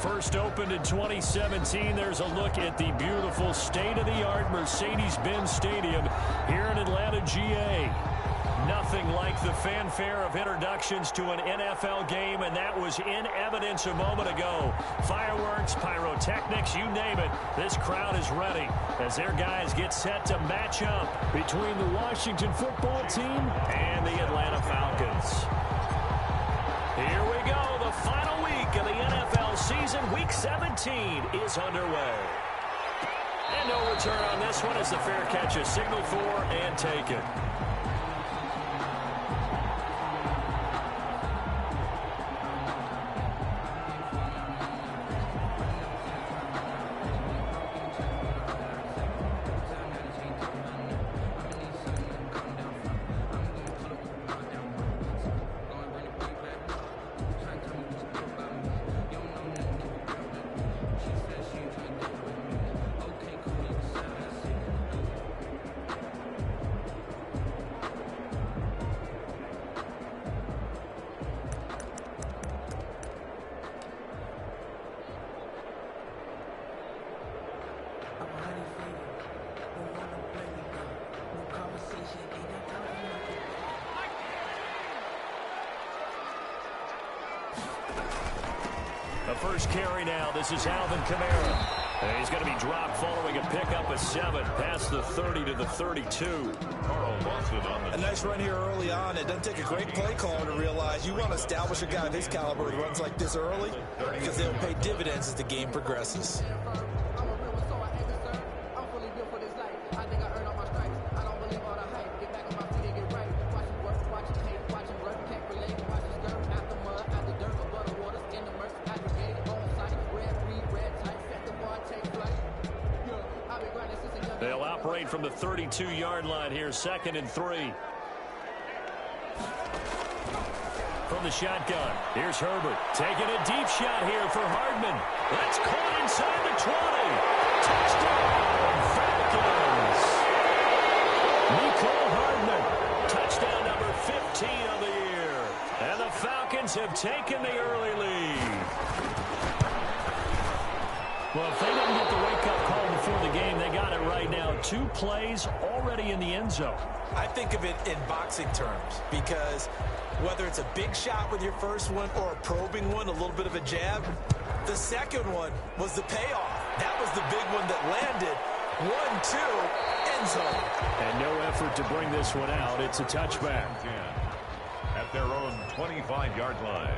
First opened in 2017, there's a look at the beautiful state-of-the-art Mercedes-Benz Stadium here in Atlanta, GA. Nothing like the fanfare of introductions to an NFL game, and that was in evidence a moment ago. Fireworks, pyrotechnics, you name it. This crowd is ready as their guys get set to match up between the Washington football team and the Atlanta Falcons. Here we go. The final week of the NFL season, Week 17, is underway. And no return on this one as the fair catch is signaled for and taken. The first carry now. This is Alvin Kamara. And he's going to be dropped following a pickup of 7 past the 30 to the 32. A nice run here early on. It doesn't take a great play caller to realize you want to establish a guy of his caliber who runs like this early because they'll pay dividends as the game progresses. They'll operate from the 32-yard line here, 2nd and 3. From the shotgun, here's Herbert. Taking a deep shot here for Hardman. That's caught inside the 20. Touchdown, Falcons. Nicole Hardman, touchdown number 15 of the year. And the Falcons have taken the early lead. Well, if they didn't get the wake-up call before the game, they got it right now. 2 plays already in the end zone. I think of it in boxing terms because whether it's a big shot with your first one or a probing one, a little bit of a jab, the second one was the payoff. That was the big one that landed. 1-2, end zone. And no effort to bring this one out. It's a touchback. At their own 25-yard line.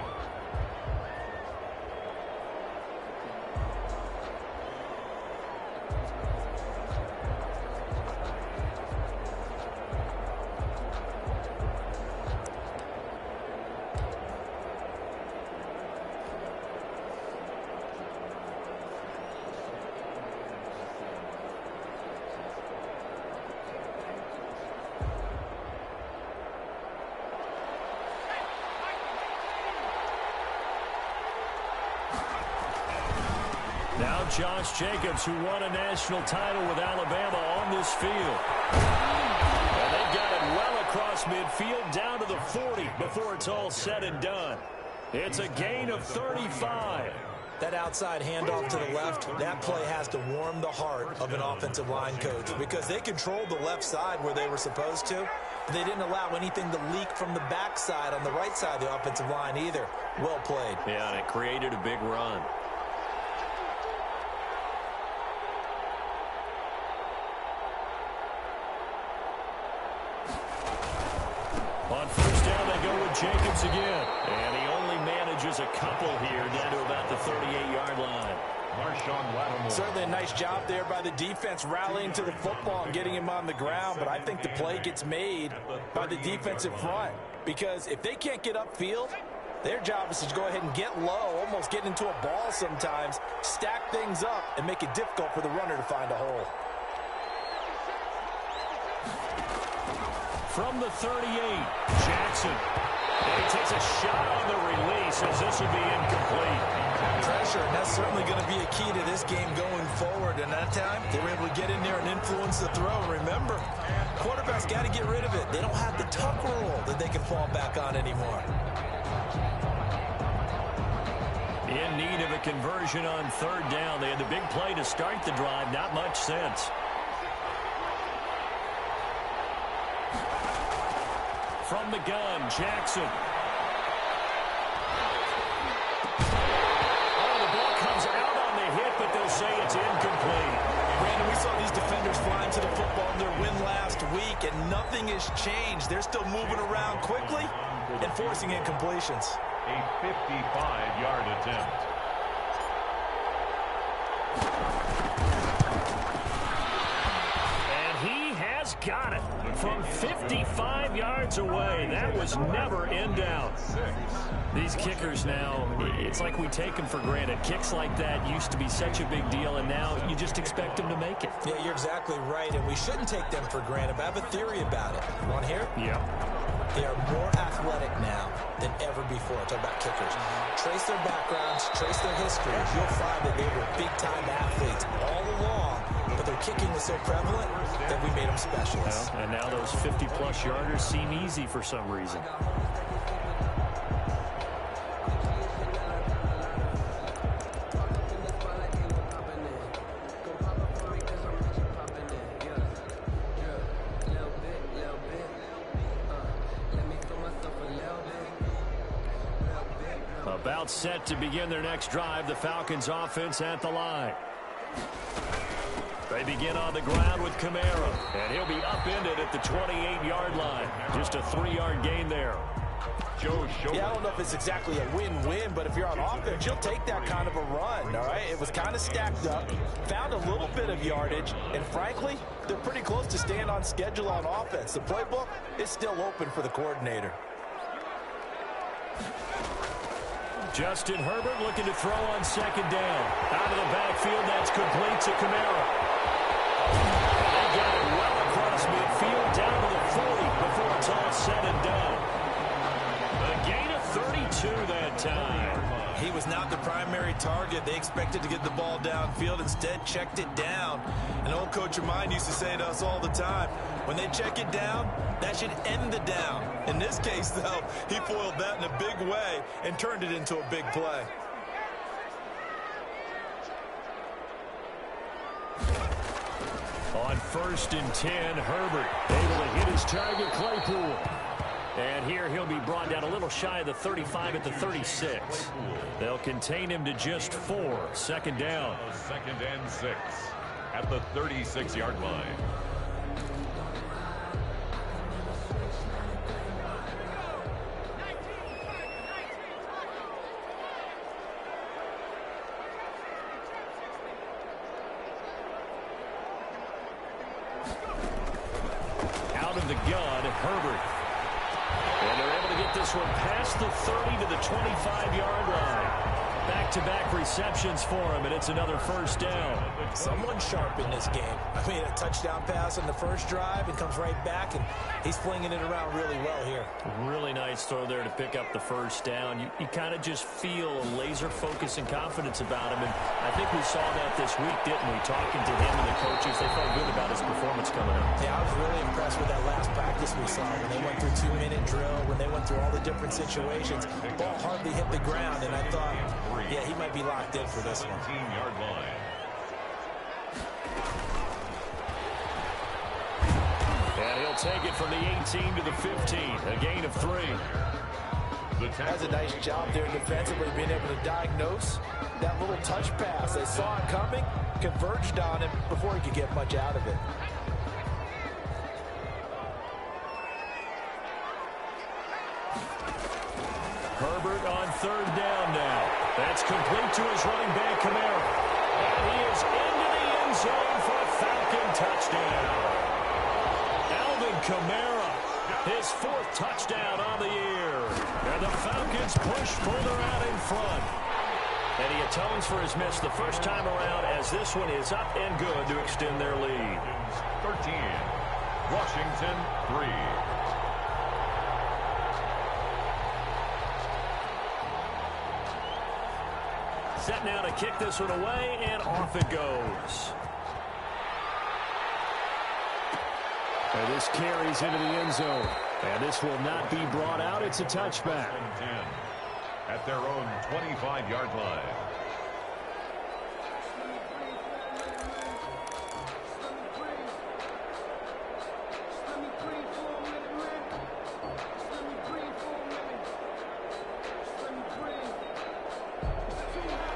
Now Josh Jacobs, who won a national title with Alabama, on this field. And they've got it well across midfield down to the 40 before it's all said and done. It's a gain of 35. That outside handoff to the left, that play has to warm the heart of an offensive line coach because they controlled the left side where they were supposed to. But they didn't allow anything to leak from the backside on the right side of the offensive line either. Well played. Yeah, and it created a big run. On first down, they go with Jacobs again. And he only manages a couple here down to about the 38-yard line. Certainly a nice job there by the defense rallying to the football and getting him on the ground. But I think the play gets made by the defensive front. Because if they can't get upfield, their job is to go ahead and get low, almost get into a ball sometimes, stack things up, and make it difficult for the runner to find a hole. From the 38, Jackson. And he takes a shot on the release as this will be incomplete. Pressure, and that's certainly going to be a key to this game going forward. And that time, they were able to get in there and influence the throw. Remember, quarterbacks got to get rid of it. They don't have the tuck rule that they can fall back on anymore. In need of a conversion on third down. They had the big play to start the drive. Not much sense. From the gun, Jackson. Oh, the ball comes out on the hit, but they'll say it's incomplete. Brandon, we saw these defenders flying to the football in their win last week, and nothing has changed. They're still moving around quickly and forcing incompletions. A 55-yard attempt. And he has got it from 55 yards away. That was never in doubt. These kickers now, it's like we take them for granted. Kicks like that used to be such a big deal, and now you just expect them to make it. Yeah, you're exactly right, and we shouldn't take them for granted, but I have a theory about it. You want to hear it? Yeah. They are more athletic now than ever before. Talk about kickers. Trace their backgrounds, trace their histories. You'll find that they were big-time athletes all along, but their kicking was so prevalent that we made them specialists. Well, and now those 50-plus yarders seem easy for some reason. About set to begin their next drive, the Falcons offense at the line. They begin on the ground with Kamara, and he'll be upended at the 28-yard line. Just a 3-yard gain there. Yeah, I don't know if it's exactly a win-win, but if you're on offense, you'll take that kind of a run, all right? It was kind of stacked up, found a little bit of yardage, and frankly, they're pretty close to staying on schedule on offense. The playbook is still open for the coordinator. Justin Herbert looking to throw on second down. Out of the backfield, that's complete to Kamara. They get it well across midfield, down to the 40 before it's all said and done. A gain of 32 that time. He was not the primary target. They expected to get the ball downfield, instead checked it down. An old coach of mine used to say to us all the time, when they check it down, that should end the down. In this case, though, he foiled that in a big way and turned it into a big play. On 1st and 10, Herbert able to hit his target, Claypool. And here he'll be brought down a little shy of the 35 at the 36. They'll contain him to just 4. Second down. 2nd and 6 at the 36-yard line. Out of the gun, Herbert. And they're able to get this one past the 30 to the 25-yard line. Back-to-back receptions for him, and it's another first down. Someone sharp in this game. I mean, a touchdown pass on the first drive and comes right back, and he's flinging it around really well here. Really nice throw there to pick up the first down. You kind of just feel a laser focus and confidence about him, and I think we saw that this week, didn't we? Talking to him and the coaches, they felt good about his performance coming up. Yeah, I was really impressed with that last practice we saw when they went through 2-minute drill, when they went through all the different situations. Ball hardly hit the ground, and I thought, yeah, he might be locked in for this one. 17-yard line. And he'll take it from the 18 to the 15, a gain of 3. That's a nice job there defensively, being able to diagnose that little touch pass. They saw it coming, converged on him before he could get much out of it. Herbert on third down now. That's complete to his running back, Kamara. And he is into the end zone for a Falcon touchdown. Alvin Kamara, his 4th touchdown on the year. And the Falcons push further out in front. And he atones for his miss the first time around, as this one is up and good to extend their lead. 13, Washington 3. Set now to kick this one away, and off it goes. And this carries into the end zone. And this will not be brought out. It's a touchback. at their own 25-yard line.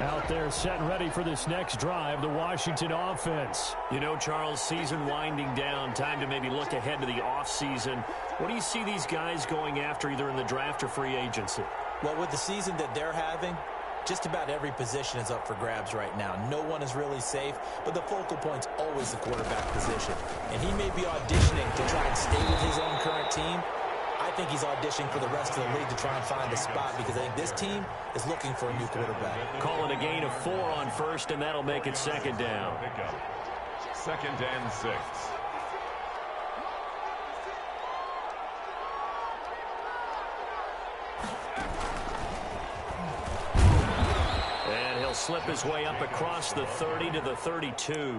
Out there set and ready for this next drive, the Washington offense. You know, Charles, season winding down, time to maybe look ahead to the offseason. What do you see these guys going after either in the draft or free agency? Well, with the season that they're having, just about every position is up for grabs right now. No one is really safe, but the focal point's always the quarterback position. And he may be auditioning to try and stay with his own current team. I think he's auditioning for the rest of the league to try and find a spot because I think this team is looking for a new quarterback. Call it a gain of 4 on first, and that'll make it second down. Second and 6. And he'll slip his way up across the 30 to the 32.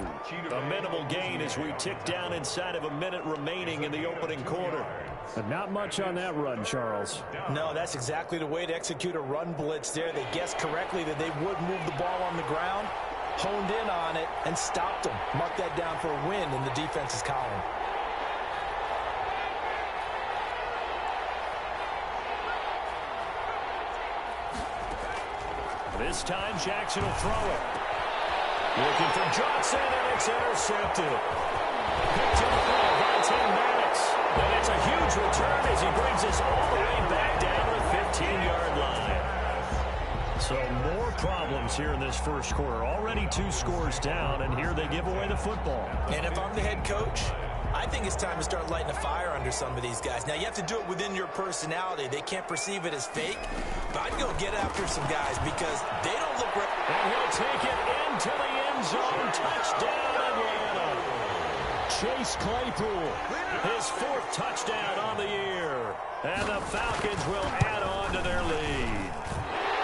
A minimal gain as we tick down inside of a minute remaining in the opening quarter. But not much on that run, Charles. No, that's exactly the way to execute a run blitz there. They guessed correctly that they would move the ball on the ground, honed in on it, and stopped them. Mark that down for a win in the defense's column. This time, Jackson will throw it. Looking for Johnson, and it's intercepted. Picked up by Vontae Maddox. And it's a huge return as he brings us all the way back down to the 15-yard line. So more problems here in this first quarter. Already 2 scores down, and here they give away the football. And if I'm the head coach, I think it's time to start lighting a fire under some of these guys. Now, you have to do it within your personality. They can't perceive it as fake. But I'd go get after some guys because they don't look right. And he'll take it into the end zone. Touchdown, Atlanta. Chase Claypool, his 4th touchdown on the year. And the Falcons will add on to their lead.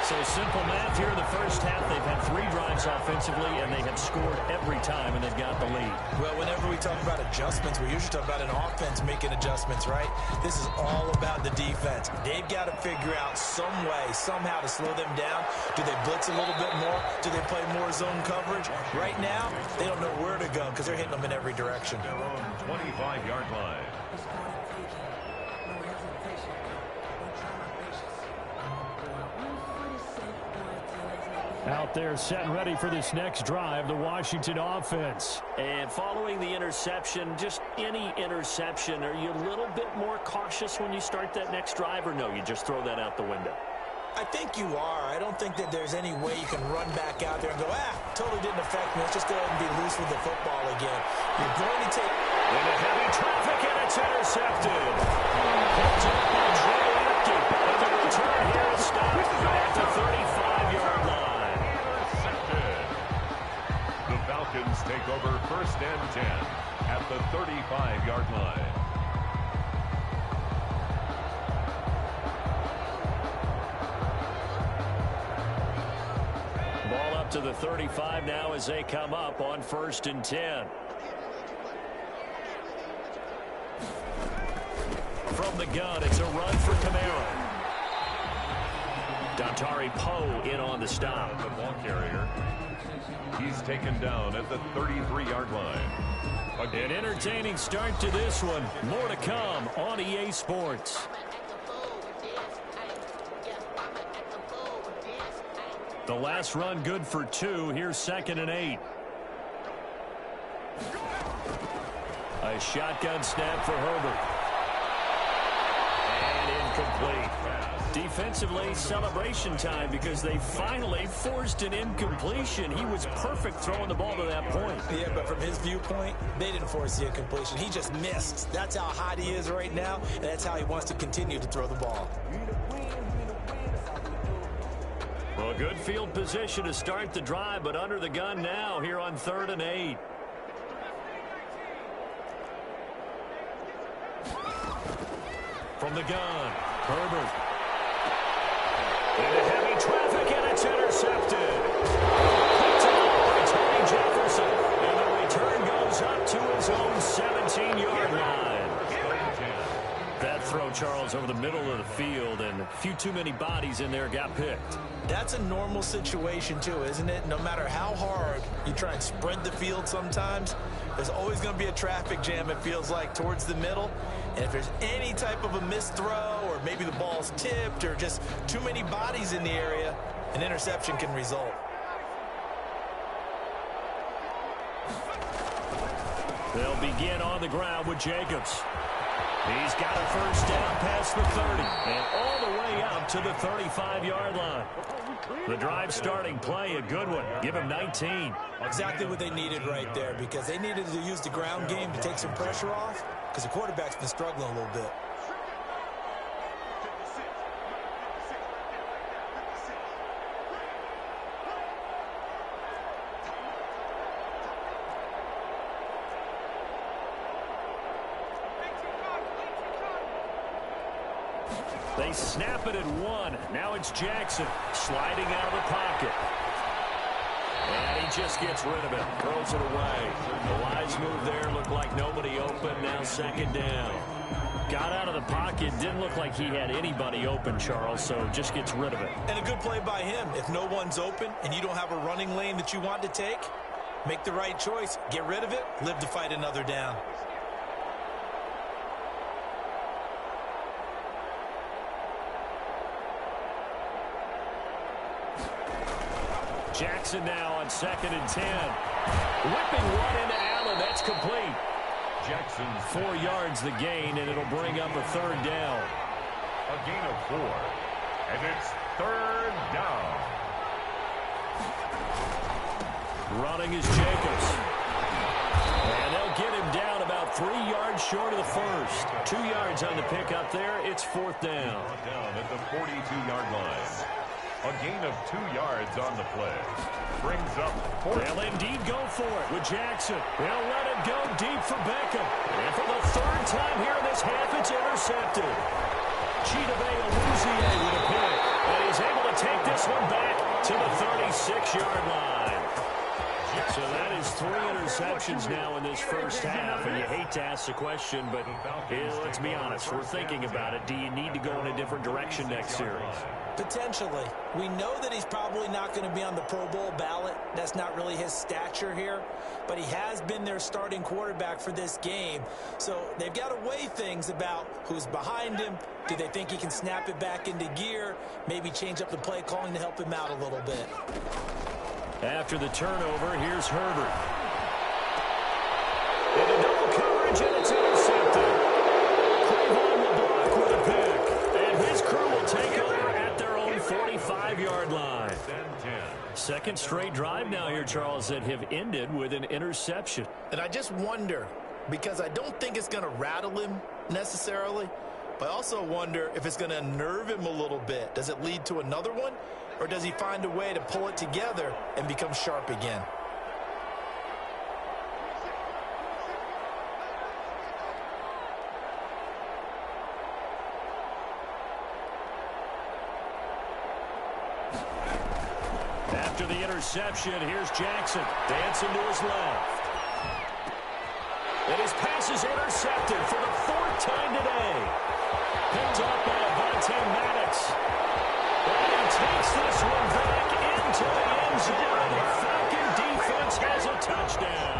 So simple math here in the first half. They've had 3 drives offensively, and they have scored every time, and they've got the lead. Well, whenever we talk about adjustments, we usually talk about an offense making adjustments, right? This is all about the defense. They've got to figure out some way, somehow to slow them down. Do they blitz a little bit more? Do they play more zone coverage? Right now, they don't know where to go because they're hitting them in every direction. Their own 25-yard line. Out there set and ready for this next drive, the Washington offense. And following the interception, just any interception, are you a little bit more cautious when you start that next drive, or no, you just throw that out the window? I think you are. I don't think that there's any way you can run back out there and go, totally didn't affect me. Let's just go ahead and be loose with the football again. You're going to take... Into heavy traffic, and it's intercepted. Picked up by Trey Lipke. And the return here is stopped at the 35-yard line. The Falcons take over 1st and 10 at the 35-yard line. Ball up to the 35 now as they come up on 1st and 10. From the gun, it's a run for Kamara. Dontari Poe in on the stop. The ball carrier. He's taken down at the 33-yard line. An entertaining start to this one. More to come on EA Sports. The last run good for 2. Here's 2nd and 8. A shotgun snap for Herbert. And incomplete. Defensively, celebration time because they finally forced an incompletion. He was perfect throwing the ball to that point. Yeah, but from his viewpoint, they didn't force the incompletion. He just missed. That's how hot he is right now, and that's how he wants to continue to throw the ball. Well, good field position to start the drive, but under the gun now here on 3rd and 8. From the gun, Herbert. Into heavy traffic, and it's intercepted. Picked up by Tony Jefferson. And the return goes up to his own 17-yard line. That throw, Charles, over the middle of the field, and a few too many bodies in there got picked. That's a normal situation, too, isn't it? No matter how hard you try and spread the field sometimes, there's always going to be a traffic jam, it feels like, towards the middle. And if there's any type of a missed throw, or maybe the ball's tipped, or just too many bodies in the area, an interception can result. They'll begin on the ground with Jacobs. He's got a first down past the 30 and all the way out to the 35-yard line. The drive starting play, a good one. Give him 19. Exactly what they needed right there, because they needed to use the ground game to take some pressure off, because the quarterback's been struggling a little bit. They snap it at 1. Now it's Jackson sliding out of the pocket. And he just gets rid of it. Throws it away. The wise move there. Looked like nobody open. Now second down. Got out of the pocket. Didn't look like he had anybody open, Charles, so just gets rid of it. And a good play by him. If no one's open and you don't have a running lane that you want to take, make the right choice. Get rid of it. Live to fight another down. Jackson now on 2nd and 10. Whipping one into Allen. That's complete. Jackson's 4 yards the gain, and it'll bring up a third down. a gain of 4. And it's third down. Running is Jacobs. And they'll get him down about 3 yards short of the first. 2 yards on the pickup there. It's fourth down. Down at the 42-yard line. A gain of 2 yards on the play. Brings up fourth. They'll indeed go for it with Jackson. They'll let it go deep for Beckham. And for the third time here in this half, it's intercepted. Chidobe Awuzie with a pick. And he's able to take this one back to the 36-yard line. So that is 3 interceptions now in this first half, and you hate to ask the question, but let's be honest, we're thinking about it. Do you need to go in a different direction next series? Potentially. We know that he's probably not going to be on the Pro Bowl ballot. That's not really his stature here, but he has been their starting quarterback for this game. So they've got to weigh things about who's behind him. Do they think he can snap it back into gear? Maybe change up the play calling to help him out a little bit. After the turnover, here's Herbert. Into double coverage, and it's intercepted. Cleveland will block with a pick. And his crew will take over at their own 45-yard line. Second straight drive now here, Charles, that have ended with an interception. And I just wonder, because I don't think it's going to rattle him necessarily, but I also wonder if it's going to unnerve him a little bit. Does it lead to another one? Or does he find a way to pull it together and become sharp again? After the interception, here's Jackson dancing to his left. And his pass is intercepted for the 4th time today. Picked up by Avonte Maddox. And he takes this one back into the end zone, and the Falcon defense has a touchdown.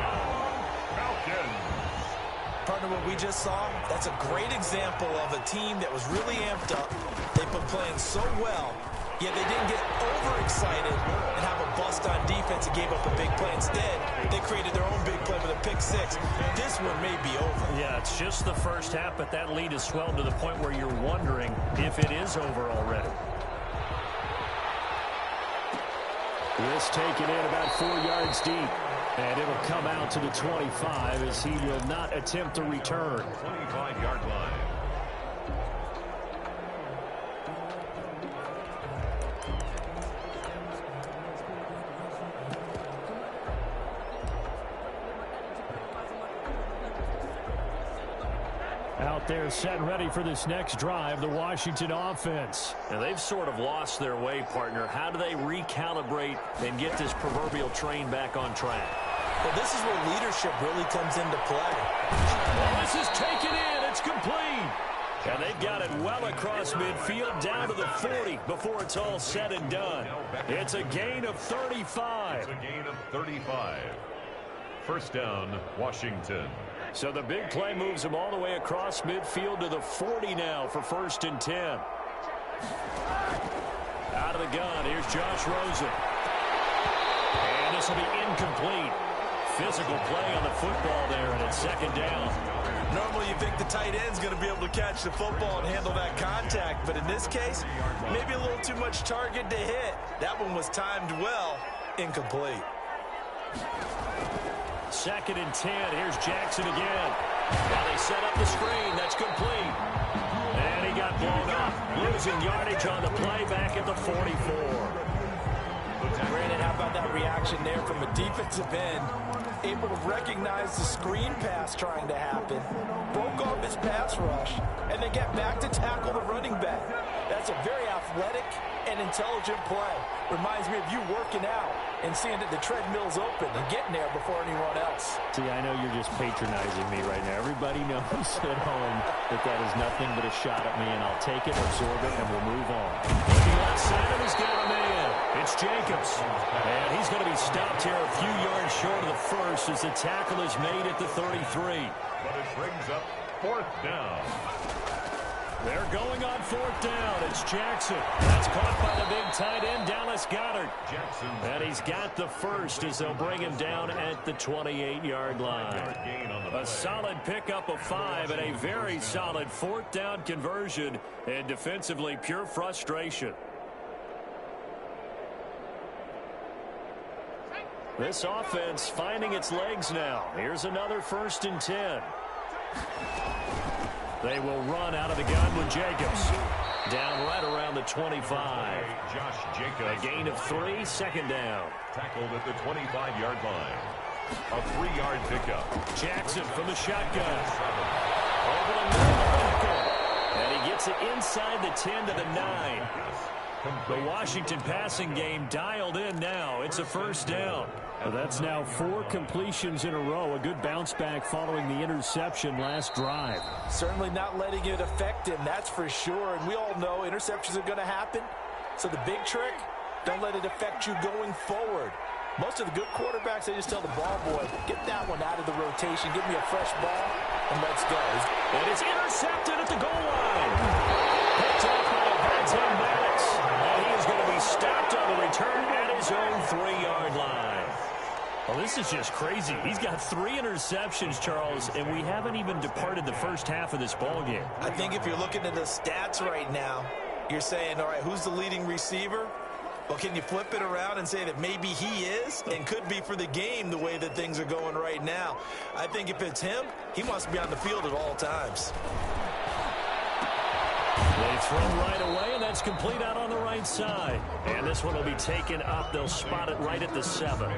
Falcons. Partner, what we just saw, that's a great example of a team that was really amped up. They've been playing so well, yet they didn't get overexcited and have a bust on defense and gave up a big play. Instead, they created their own big play with a pick six. This one may be over. Yeah, it's just the first half, but that lead has swelled to the point where you're wondering if it is over already. This taken in about 4 yards deep. And it'll come out to the 25 as he will not attempt to return. 25-yard line. Out there set and ready for this next drive, the Washington offense. And they've sort of lost their way, partner. How do they recalibrate and get this proverbial train back on track? Well, this is where leadership really comes into play. Well, this is taken in. It's complete. And they've got it well across midfield down to the 40 before it's all said and done. It's a gain of 35. It's a gain of 35. First down, Washington. So the big play moves them all the way across midfield to the 40 now for 1st and 10. Out of the gun, here's Josh Rosen. And this will be incomplete. Physical play on the football there, and it's 2nd down. Normally you think the tight end's going to be able to catch the football and handle that contact, but in this case, maybe a little too much target to hit. That one was timed well, incomplete. 2nd and 10, here's Jackson again. Now they set up the screen, that's complete. And he got blown up, losing yardage on the play back at the 44. Brandon, how about that reaction there from a defensive end? Able to recognize the screen pass trying to happen, broke off his pass rush, and then get back to tackle the running back. That's a very athletic and intelligent play. Reminds me of you working out and seeing that the treadmill's open and getting there before anyone else. See, I know you're just patronizing me right now. Everybody knows at home that that is nothing but a shot at me, and I'll take it, absorb it, and we'll move on. Looking left side, and he's got a man. It's Jacobs. And he's going to be stopped here a few yards short of the first as the tackle is made at the 33. But it brings up 4th down. They're going on 4th down. It's Jackson. That's caught by the big tight end, Dallas Goedert. Jackson. And he's got the first as they'll bring him down at the 28-yard line. A solid pickup of 5 and a very solid 4th down conversion, and defensively pure frustration. This offense finding its legs now. Here's another 1st and 10. They will run out of the gun with Jacobs. Down right around the 25. Josh Jacobs. A gain of 3, 2nd down. Tackled at the 25-yard line. A 3-yard pickup. Jackson from the shotgun. Over the middle. And he gets it inside the 10 to the 9. The Washington passing game dialed in now. It's a 1st down. Well, that's now 4 completions in a row. A good bounce back following the interception last drive. Certainly not letting it affect him, that's for sure. And we all know interceptions are going to happen. So the big trick, don't let it affect you going forward. Most of the good quarterbacks, they just tell the ball boy, get that one out of the rotation, give me a fresh ball, and let's go. And it's intercepted at the goal line. Picked up by Vontae Maddox. And he is going to be stopped on the return at his own 3-yard line. Well, this is just crazy. He's got 3 interceptions, Charles, and we haven't even departed the first half of this ballgame. I think if you're looking at the stats right now, you're saying, all right, who's the leading receiver? Well, can you flip it around and say that maybe he is and could be for the game the way that things are going right now? I think if it's him, he wants to be on the field at all times. They throw right away, and that's complete out on the right side. And this one will be taken up. They'll spot it right at the 7.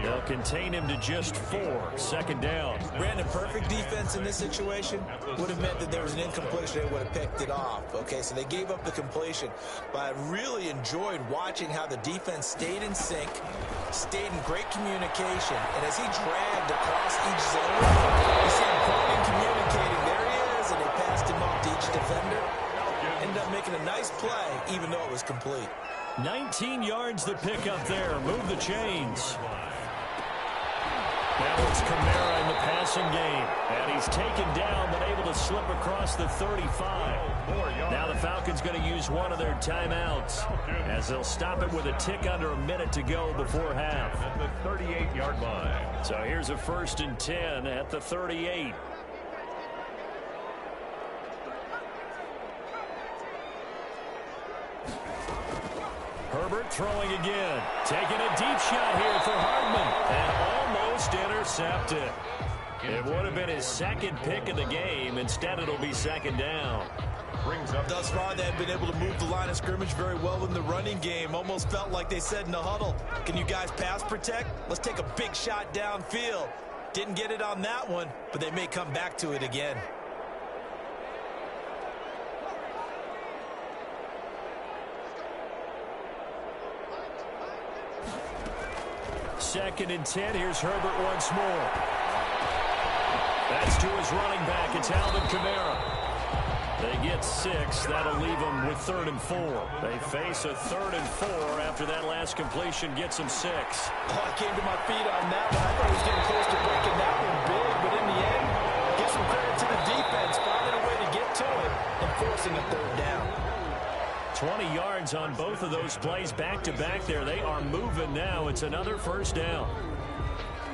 They'll contain him to just 4. 2nd down. Brandon, perfect defense in this situation would have meant that there was an incompletion. They would have picked it off. Okay, so they gave up the completion. But I really enjoyed watching how the defense stayed in sync, stayed in great communication. And as he dragged across each zone, you see him pointing, communicating. There he is, and they passed him off to each defender. Ended up making a nice play, even though it was complete. 19 yards to pick up there. Move the chains. Now it's Kamara in the passing game. And he's taken down, but able to slip across the 35. Now the Falcons going to use one of their timeouts, as they'll stop it with a tick under a minute to go before half. At the 38-yard line. So here's a 1st and 10 at the 38. Herbert throwing again. Taking a deep shot here for Hardman. And almost intercepted. It would have been his 2nd pick of the game. Instead, it'll be 2nd down. Thus far, they've been able to move the line of scrimmage very well in the running game. Almost felt like they said in the huddle, can you guys pass protect? Let's take a big shot downfield. Didn't get it on that one, but they may come back to it again. Second and 10. Here's Herbert once more. That's to his running back. It's Alvin Kamara. They get 6. That'll leave them with 3rd and 4. They face a 3rd and 4 after that last completion gets them 6. Oh, I came to my feet on that one. I thought he was getting close to breaking that one big, but in the end, give some credit to the defense, finding a way to get to it and forcing a 3rd down. 20 yards on both of those plays back-to-back there. They are moving now. It's another 1st down.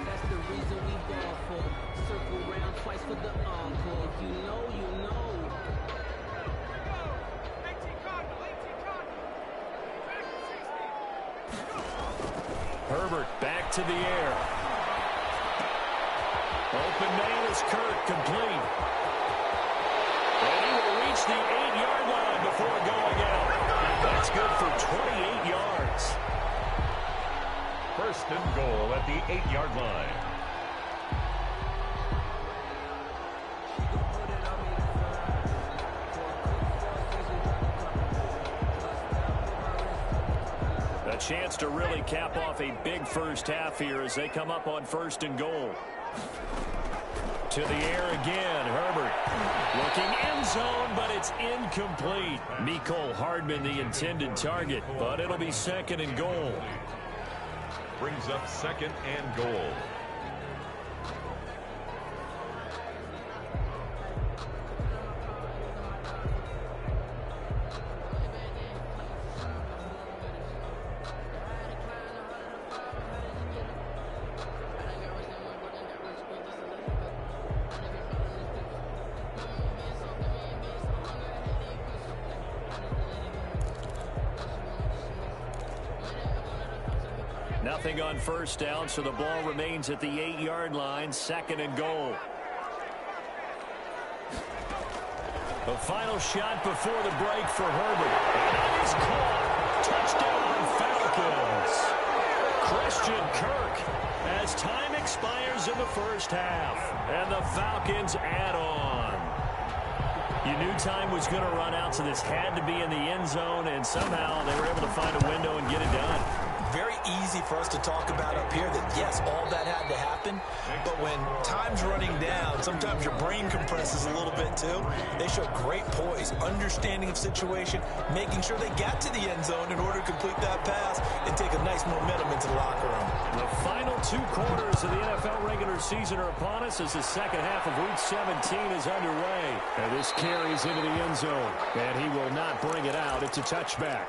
That's the reason we ball for. Circle round twice for the encore. If you know, you know. Herbert back to the air. Open man is Kirk, complete. And he will reach the 8-yard line before going out. That's good for 28 yards. 1st and goal at the 8-yard line. A chance to really cap off a big first half here as they come up on 1st and goal. To the air again, Herbert. Looking end zone, but it's incomplete. Mecole Hardman the intended target, but it'll be 2nd and goal. Brings up 2nd and goal. Nothing on 1st down, so the ball remains at the 8-yard line, 2nd and goal. The final shot before the break for Herbert. And that is caught. Touchdown, Falcons. Christian Kirk as time expires in the 1st half. And the Falcons add on. You knew time was going to run out, so this had to be in the end zone, and somehow they were able to find a window and get it done. Very easy for us to talk about up here that, yes, all that had to happen, but when time's running down, sometimes your brain compresses a little bit too. They show great poise, understanding of situation, making sure they got to the end zone in order to complete that pass and take a nice momentum into the locker room. The final 2 quarters of the NFL regular season are upon us as the 2nd half of Week 17 is underway. And this carries into the end zone, and he will not bring it out. It's a touchback.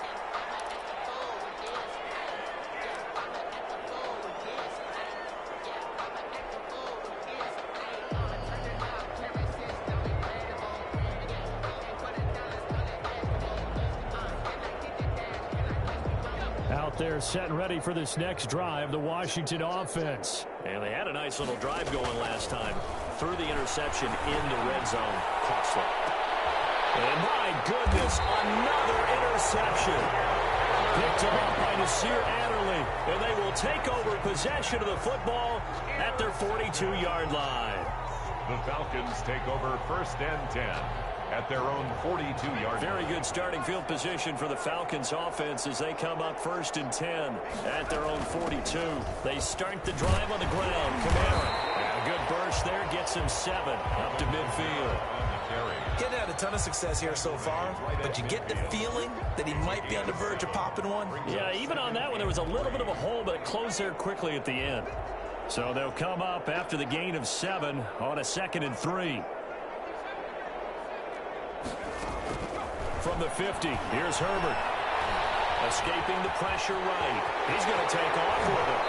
They're set and ready for this next drive, the Washington offense. And they had a nice little drive going last time. Threw the interception into red zone. Costly. And my goodness, another interception. Picked him up by Nasir Adderley. And they will take over possession of the football at their 42-yard line. The Falcons take over 1st and 10. At their own 42-yard. Very good starting field position for the Falcons offense as they come up 1st and 10 at their own 42. They start the drive on the ground. Kamara, a good burst there, gets him 7 up to midfield. Getting had a ton of success here so far, but you get the feeling that he might be on the verge of popping one. Yeah, even on that one, there was a little bit of a hole, but it closed there quickly at the end. So they'll come up after the gain of 7 on a 2nd and 3. From the 50, here's Herbert. Escaping the pressure right. He's going to take off with it.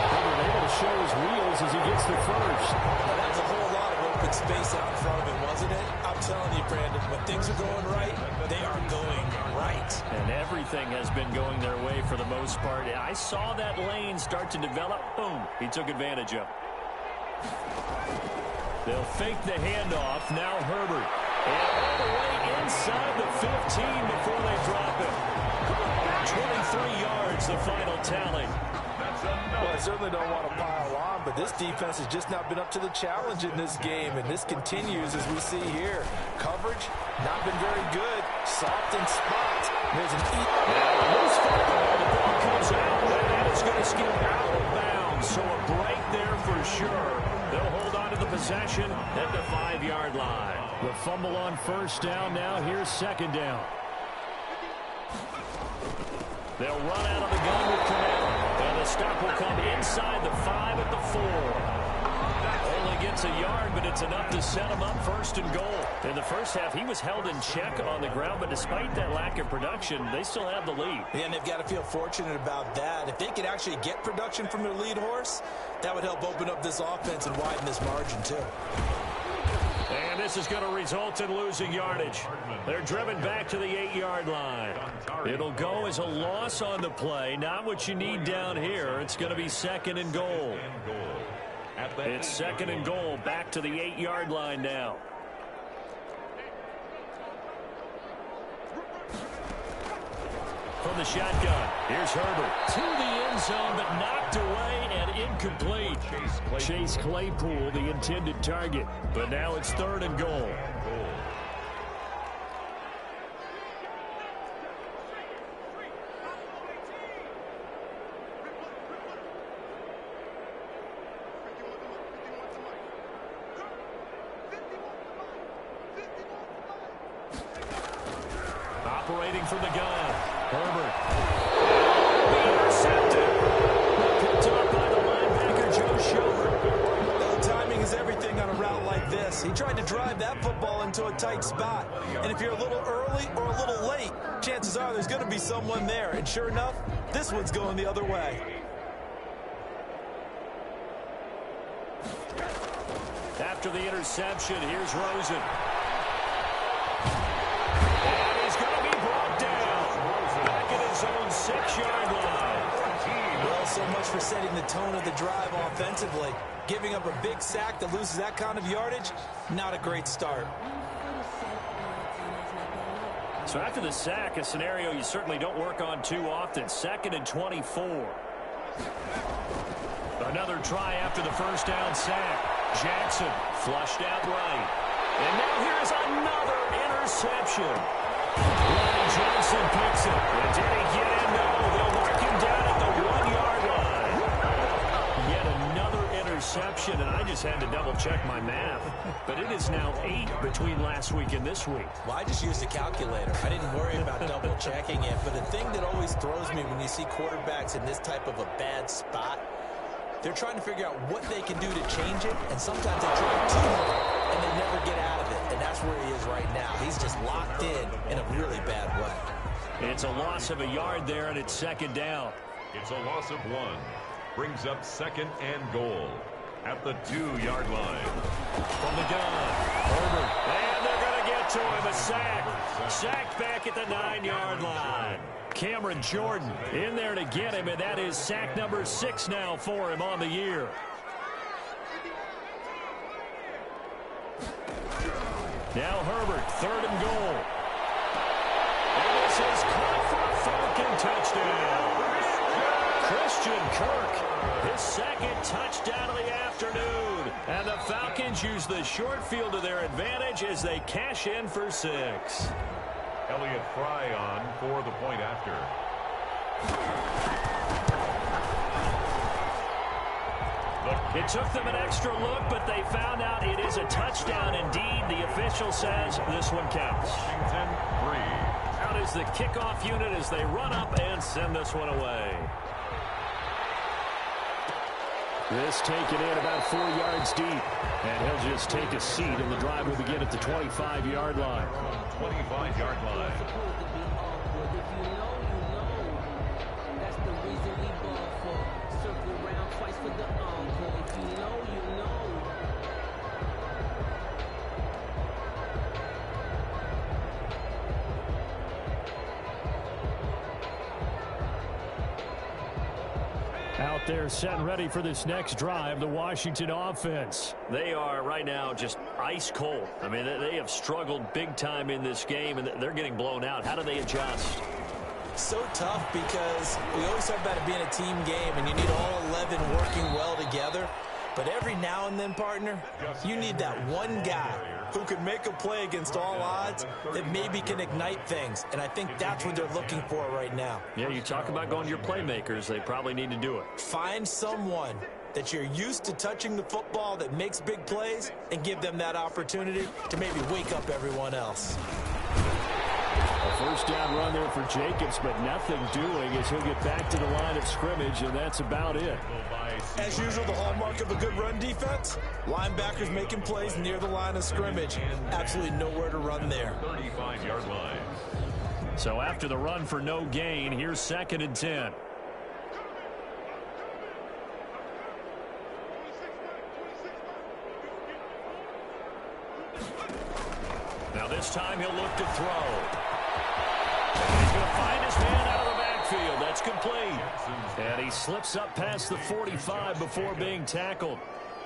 Herbert able to show his wheels as he gets the first. Well, that's a whole lot of open space out in front of him, wasn't it? I'm telling you, Brandon, when things are going right, they are going right. And everything has been going their way for the most part. I saw that lane start to develop. Boom. He took advantage of it. They'll fake the handoff. Now Herbert. And all the way inside the 15 before they drop him. 23 yards, the final tally. Well, I certainly don't want to pile on, but this defense has just not been up to the challenge in this game, and this continues as we see here. Coverage, not been very good. Soft in spots. There's an loose football. The ball comes out, and it's going to skip out of bounds. downs, so a break there for sure. They'll hold on to the possession at the 5-yard line. The fumble on first down now. Here's second down. They'll run out of the gun with Cornell. And the stop will come inside the 5 at the 4. Only gets a yard, but it's enough to set him up first and goal. In the first half, he was held in check on the ground, but despite that lack of production, they still have the lead. Yeah, and they've got to feel fortunate about that. If they could actually get production from their lead horse, that would help open up this offense and widen this margin too. And this is going to result in losing yardage. They're driven back to the 8-yard line. It'll go as a loss on the play. Not what you need down here. It's going to be second and goal. It's second and goal, back to the 8-yard line now. From the shotgun, here's Herbert to the end zone, but knocked away and incomplete. Chase Claypool, the intended target, but now it's third and goal. Operating from the gun, Herbert. Be intercepted. Picked up by the linebacker, Joe Schobert. Well, timing is everything on a route like this. He tried to drive that football into a tight spot. And if you're a little early or a little late, chances are there's going to be someone there. And sure enough, this one's going the other way. After the interception, here's Rosen. Own 6-yard line. Well, so much for setting the tone of the drive offensively. Giving up a big sack that loses that kind of yardage, not a great start. So after the sack, a scenario you certainly don't work on too often. 2nd and 24. Another try after the first down sack. Jackson flushed out right. And now here's another interception. Ronnie Johnson picks it. And did he get in? No, they'll mark him down at the 1-yard line. Yet another interception, and I just had to double-check my math. But it is now 8 between last week and this week. Well, I just used a calculator. I didn't worry about double-checking it. But the thing that always throws me when you see quarterbacks in this type of a bad spot, they're trying to figure out what they can do to change it, and sometimes they try too hard, and they never get out of it. And that's where he is right now. He's just locked in a really bad way. It's a loss of a yard there, and it's second down. It's a loss of 1. Brings up second and goal at the 2-yard line. From the gun, Herbert. And they're going to get to him. A sack. Sacked back at the 9-yard line. Cameron Jordan in there to get him, and that is sack number 6 now for him on the year. Now Herbert, third and goal. And this is caught for a Falcon touchdown. Christian Kirk, his second touchdown of the afternoon. And the Falcons use the short field to their advantage as they cash in for 6. Elliott Fry on for the point after. It took them an extra look, but they found out it is a touchdown indeed. The official says this one counts. Washington 3. Out is the kickoff unit as they run up and send this one away. This taken in about 4 yards deep. And he'll just take a seat, and the drive will begin at the 25-yard line. 25-yard line. That's the reason we ball for. Circle round twice for the encore. If you know, you know. Out there set and ready for this next drive, the Washington offense. They are right now just ice cold. I mean, they have struggled big time in this game, and they're getting blown out. How do they adjust? So tough because we always talk about it being a team game, and you need all 11 working well together. But every now and then, partner, you need that one guy who can make a play against all odds that maybe can ignite things. And I think that's what they're looking for right now. Yeah, you talk about going to your playmakers. They probably need to do it. Find someone that you're used to touching the football that makes big plays and give them that opportunity to maybe wake up everyone else. A first down run there for Jacobs, but nothing doing as he'll get back to the line of scrimmage, and that's about it. As usual, the hallmark of a good run defense, linebackers making plays near the line of scrimmage. Absolutely nowhere to run there. 35-yard line. So after the run for no gain, here's 2nd and 10. Now this time he'll look to throw. And he's going to find his man out of the backfield. That's complete. And he slips up past the 45 before being tackled.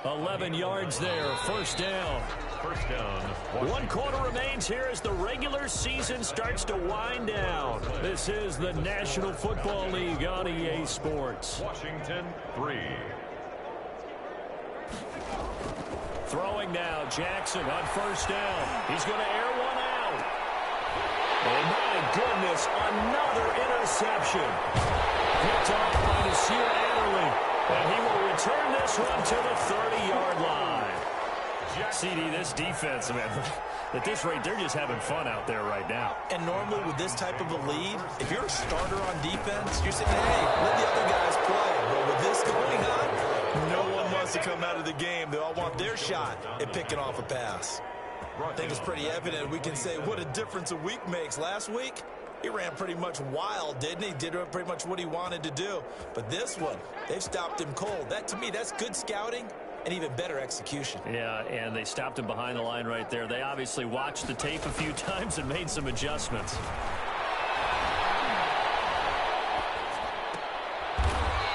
11 yards there. First down. First down. 1 quarter remains here as the regular season starts to wind down. This is the National Football League on EA Sports. Washington 3. Throwing now, Jackson on first down. He's going to air one out. And my goodness, another interception. Picked off by Nasir Adderley. And he will return this one to the 30-yard line. CD, this defense, man, at this rate, they're just having fun out there right now. And normally with this type of a lead, if you're a starter on defense, you're saying, hey, let the other guys play. But with this going on, no one wants to come out of the game. They all want their shot at picking off a pass. I think it's pretty evident. We can say what a difference a week makes. Last week, he ran pretty much wild, didn't he? Did pretty much what he wanted to do. But this one, they've stopped him cold. That, to me, that's good scouting and even better execution. Yeah, and they stopped him behind the line right there. They obviously watched the tape a few times and made some adjustments.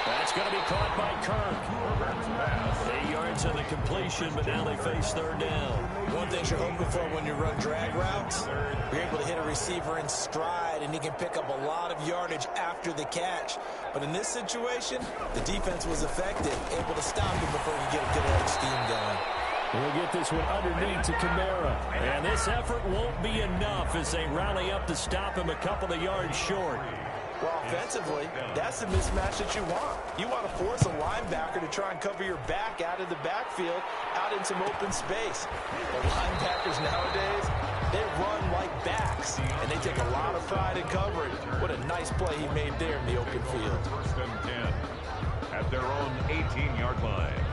That's going to be caught by Kirk. 8 yards on the completion, but now they face third down. One thing you're hoping for when you run drag routes, you're able to hit a receiver in stride, and he can pick up a lot of yardage after the catch. But in this situation, the defense was effective, able to stop him before he get a good edge scheme going. We'll get this one underneath to Kamara. And this effort won't be enough as they rally up to stop him a couple of yards short. Well, offensively, that's the mismatch that you want. You want to force a linebacker to try and cover your back out of the backfield, out in some open space. The linebackers nowadays, they run like backs, and they take a lot of pride in covering. What a nice play he made there in the open field. First and 10 at their own 18-yard line.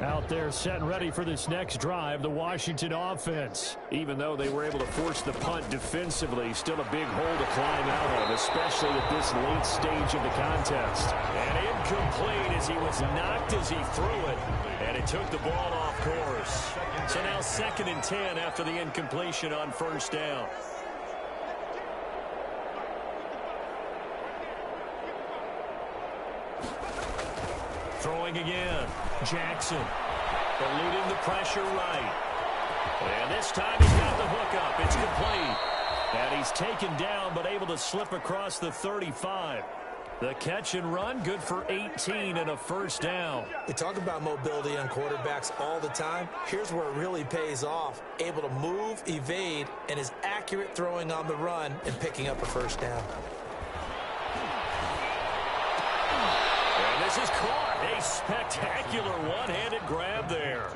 Out there set and ready for this next drive, the Washington offense. Even though they were able to force the punt defensively, still a big hole to climb out of, especially at this late stage of the contest. And incomplete as he was knocked as he threw it, and it took the ball off course. So now 2nd and 10 after the incompletion on first down. Throwing again. Jackson eluding the pressure right. And this time he's got the hook up. It's complete. And he's taken down but able to slip across the 35. The catch and run, good for 18 and a first down. We talk about mobility on quarterbacks all the time. Here's where it really pays off. Able to move, evade, and is accurate throwing on the run and picking up a first down. And this is caught. A spectacular one-handed grab there.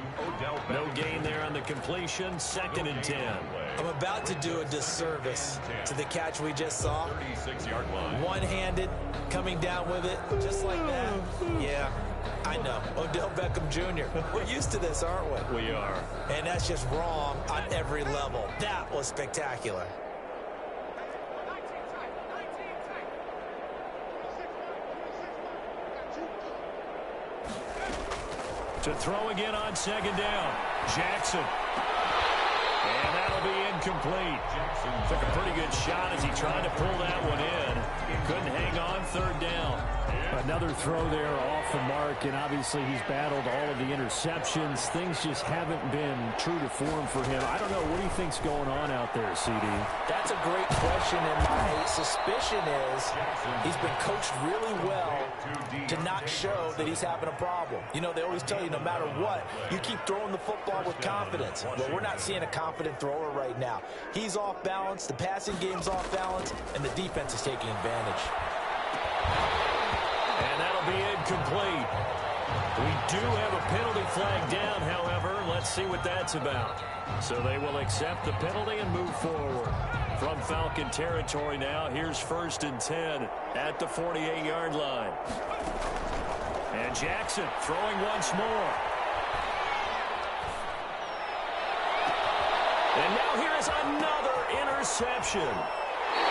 No gain there on the completion. 2nd and 10. I'm about to do a disservice to the catch we just saw. 36-yard line. One-handed, coming down with it, just like that. Yeah, I know. Odell Beckham Jr. We're used to this, aren't we? We are. And that's just wrong on every level. That was spectacular. To throw again on 2nd down. Jackson. And that'll be incomplete. Took a pretty good shot as he tried to pull that one in. Couldn't hang on, third down. Another throw there off the mark, and obviously he's battled all of the interceptions. Things just haven't been true to form for him. I don't know. What do you think's going on out there, CD? That's a great question, and my suspicion is he's been coached really well to not show that he's having a problem. You know, they always tell you no matter what, you keep throwing the football with confidence. Well, we're not seeing a confident thrower right now. He's off balance, the passing game's off balance, and the defense is taking advantage. And that'll be incomplete. We do have a penalty flag down, however. Let's see what that's about. So they will accept the penalty and move forward. From Falcon territory now, here's 1st and 10 at the 48-yard line. And Jackson throwing once more. And now here is another interception.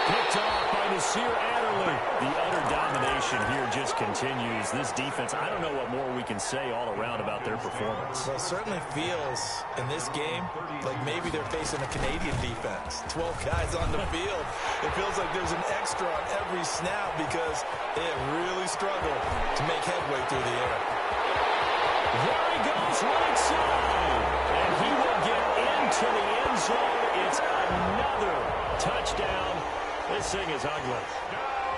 Picked off by Nasir Adderley. The utter domination here just continues. This defense, I don't know what more we can say all around about their performance. Well, it certainly feels in this game like maybe they're facing a Canadian defense. 12 guys on the field. It feels like there's an extra on every snap because they have really struggled to make headway through the air. There he goes, right side. And he will get into the end zone. It's another touchdown. This thing is ugly.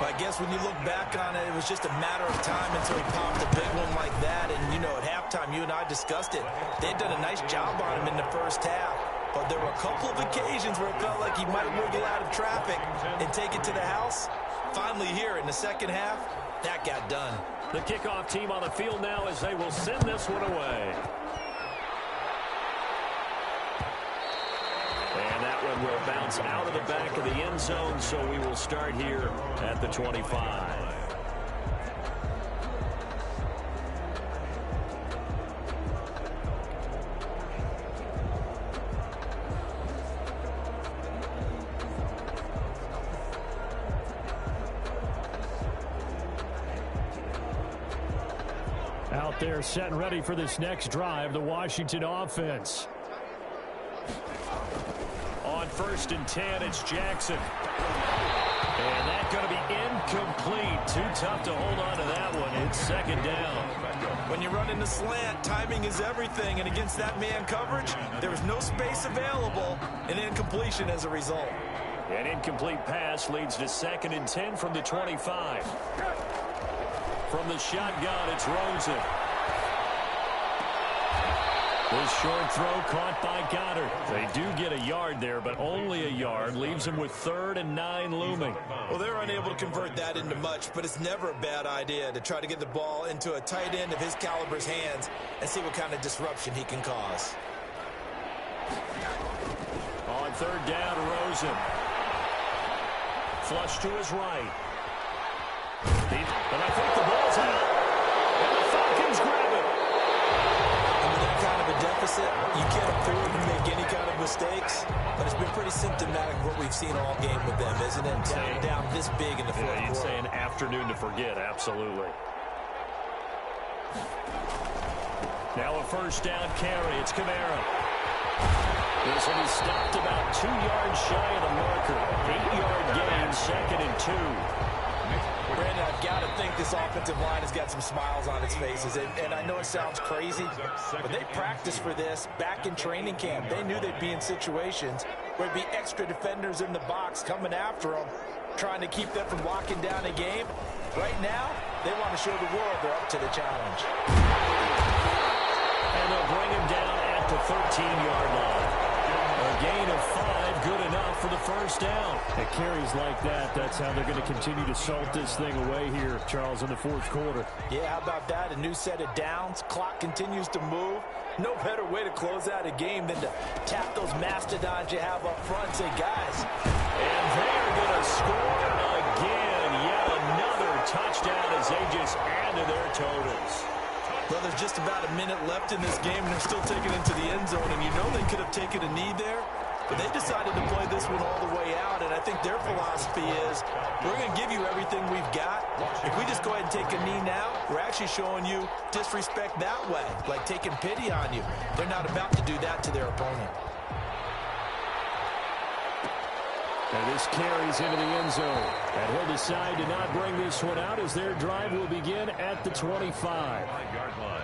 I guess when you look back on it, it was just a matter of time until he popped a big one like that. And, you know, at halftime, you and I discussed it. They'd done a nice job on him in the first half. But there were a couple of occasions where it felt like he might wiggle out of traffic and take it to the house. Finally here in the second half, that got done. The kickoff team on the field now as they will send this one away. And that one will bounce out of the back of the end zone, so we will start here at the 25. Out there set and ready for this next drive, the Washington offense. On 1st and 10, it's Jackson. And that's going to be incomplete. Too tough to hold on to that one. It's 2nd down. When you run in the slant, timing is everything. And against that man coverage, there is no space available. And incompletion as a result. An incomplete pass leads to 2nd and 10 from the 25. From the shotgun, it's Rosen. This short throw caught by Goddard. They do get a yard there, but only a yard. Leaves them with 3rd and 9 looming. Well, they're unable to convert that into much, but it's never a bad idea to try to get the ball into a tight end of his caliber's hands and see what kind of disruption he can cause. On 3rd down, Rosen. Flush to his right. But I think the ball's out. And the Falcons grab it. Deficit, you can't afford to make any kind of mistakes, but it's been pretty symptomatic of what we've seen all game with them, isn't it? Down this big in the fourth quarter. You'd say an afternoon to forget, absolutely. Now a 1st down carry, it's Kamara. This will be stopped about 2 yards shy of the marker. 8-yard gain, 2nd and 2. Brandon, I've got to think this offensive line has got some smiles on its faces. And I know it sounds crazy, but they practiced for this back in training camp. They knew they'd be in situations where there'd be extra defenders in the box coming after them, trying to keep them from locking down a game. Right now, they want to show the world they're up to the challenge. And they'll bring him down at the 13-yard line. A gain of 5, good enough for the 1st down. At carries like that, that's how they're going to continue to salt this thing away here, Charles, in the 4th quarter. Yeah, how about that? A new set of downs. Clock continues to move. No better way to close out a game than to tap those mastodons you have up front and say, guys. And they're going to score again. Yet another touchdown as they just add to their totals. Well, there's just about a minute left in this game, and they're still taking it into the end zone. And you know they could have taken a knee there, but they decided to play this one all the way out. And I think their philosophy is, we're going to give you everything we've got. If we just go ahead and take a knee now, we're actually showing you disrespect that way, like taking pity on you. They're not about to do that to their opponent. And this carries into the end zone. And he'll decide to not bring this one out as their drive will begin at the 25. 5-yard line.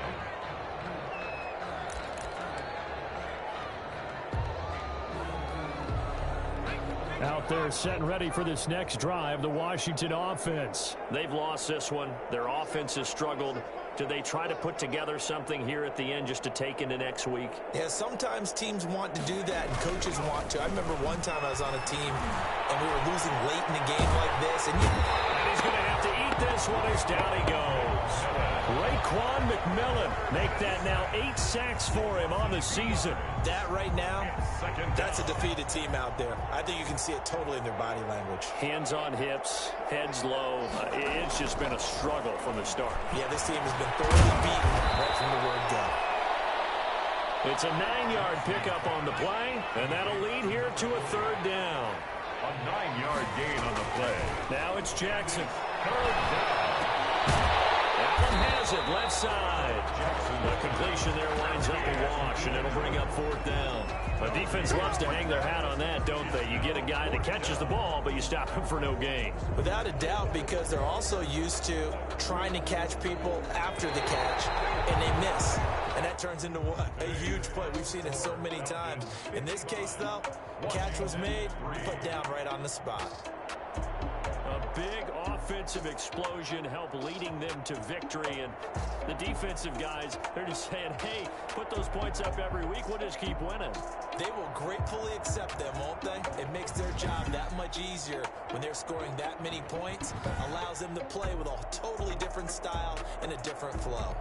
Out there set and ready for this next drive, the Washington offense. They've lost this one. Their offense has struggled. Do they try to put together something here at the end just to take into next week? Yeah, sometimes teams want to do that and coaches want to. I remember one time I was on a team and we were losing late in the game like this. And he's going to have to eat this one as down he goes. Raekwon McMillan make that now 8 sacks for him on the season. That right now, that's a defeated team out there. I think you can see it totally in their body language. Hands on hips, heads low. It's just been a struggle from the start. Yeah, this team has been thoroughly beaten right from the word go. It's a 9-yard pickup on the play, and that'll lead here to a 3rd down. A 9-yard gain on the play. Now it's Jackson. 3rd down. Allen has it, left side. The completion there winds up a wash, and it'll bring up 4th down. The defense loves to hang their hat on that, don't they? You get a guy that catches the ball, but you stop him for no gain. Without a doubt, because they're also used to trying to catch people after the catch, and they miss. And that turns into a huge play. We've seen it so many times. In this case, though, catch was made, put down right on the spot. A big offensive explosion helped leading them to victory. And the defensive guys, they're just saying, hey, put those points up every week. We'll just keep winning. They will gratefully accept them, won't they? It makes their job that much easier when they're scoring that many points. Allows them to play with a totally different style and a different flow.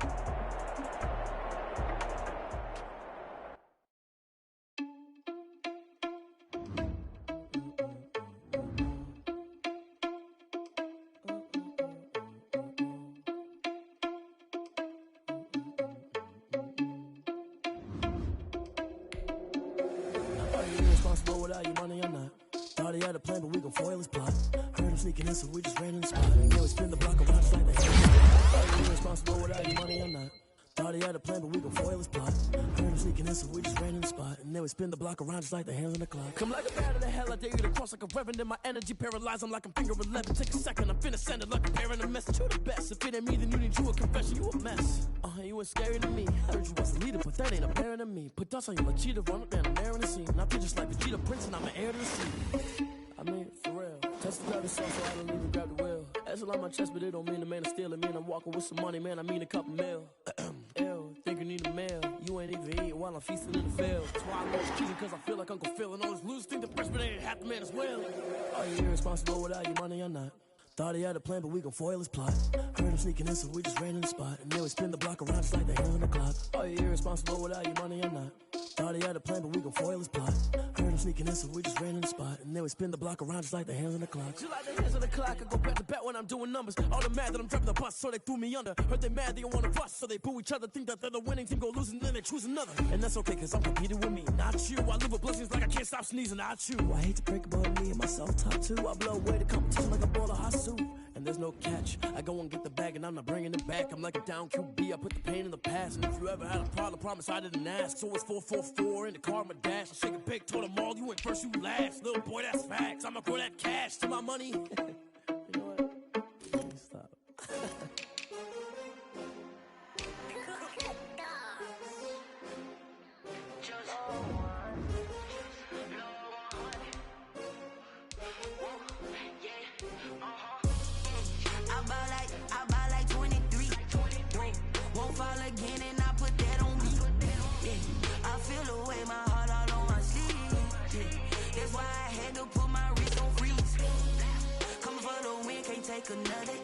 Without your money, I'm not. Thought he had a plan, but we gon' foil his plot. Heard him sneaking in, so we just ran in the spot. And yeah, we spin the block around just like the hell. Thought you irresponsible without your money, I'm not. Thought he had a plan, but we gon' foil his plot. Heard him sneaking in, so we just ran in the spot. And then we spin the block around just like the hands on the clock. Come like a bat of the hell, I dare you to cross like a reverend. In my energy paralyzed, I'm like I'm finger 11. Take a second, I'm finna send it like a parent a message. You the best, if it ain't me, then you need you a confession. You a mess. You ain't scary to me. Heard you was a leader, but that ain't apparent to me. Put dust on you like cheetah, run up down there in the scene. I feel just like Vegeta Prince, and I'm an heir to the sea. I mean, for real. Test the driver's sauce, so I don't even grab the wheel. That's a lot on my chest, but it don't mean the man is stealing. Man, I'm walking with some money, man, I mean a couple mil. Ew, think you need a meal. You ain't even eating while I'm feasting in the field. That's why I love cheating, cause I feel like Uncle Phil. And all those losers think the freshman ain't half the man as well. Are you irresponsible without your money? I'm not. Thought he had a plan, but we gon' foil his plot. Heard him sneaking in, so we just ran in the spot. And then we spin the block around just like the hands on the clock. Are you irresponsible without your money? I'm not. Thought he had a plan, but we gon' foil his plot. Heard him sneaking in, so we just ran in the spot. And then we spin the block around just like the hands on the clock. Just like the hands on the clock, I go back to back when I'm doing numbers. All the mad that I'm driving the bus, so they threw me under. Heard they mad, they don't wanna bust, so they boo each other. Think that they're the winning team, go losing, then they choose another. And that's okay, cause I'm competing with me, not you. I live with blessings like I can't stop sneezing, not you. I hate to break about me and myself top two. I blow away the competition like a ball of hot soup. And there's no catch. I go and get the bag and I'm not bringing it back. I'm like a down QB, I put the pain in the past. And if you ever had a problem, promise I didn't ask. So it's 444 in the car, my dash. I shake a big, told them all, you ain't first, you last. Little boy, that's facts. I'ma grow that cash to my money. You know what? Let me stop. I buy like 23. Won't fall again and I put that on me. Yeah, I feel the way my heart all on my sleeve. Yeah, that's why I had to put my wrist on freeze. Coming for the win, can't take another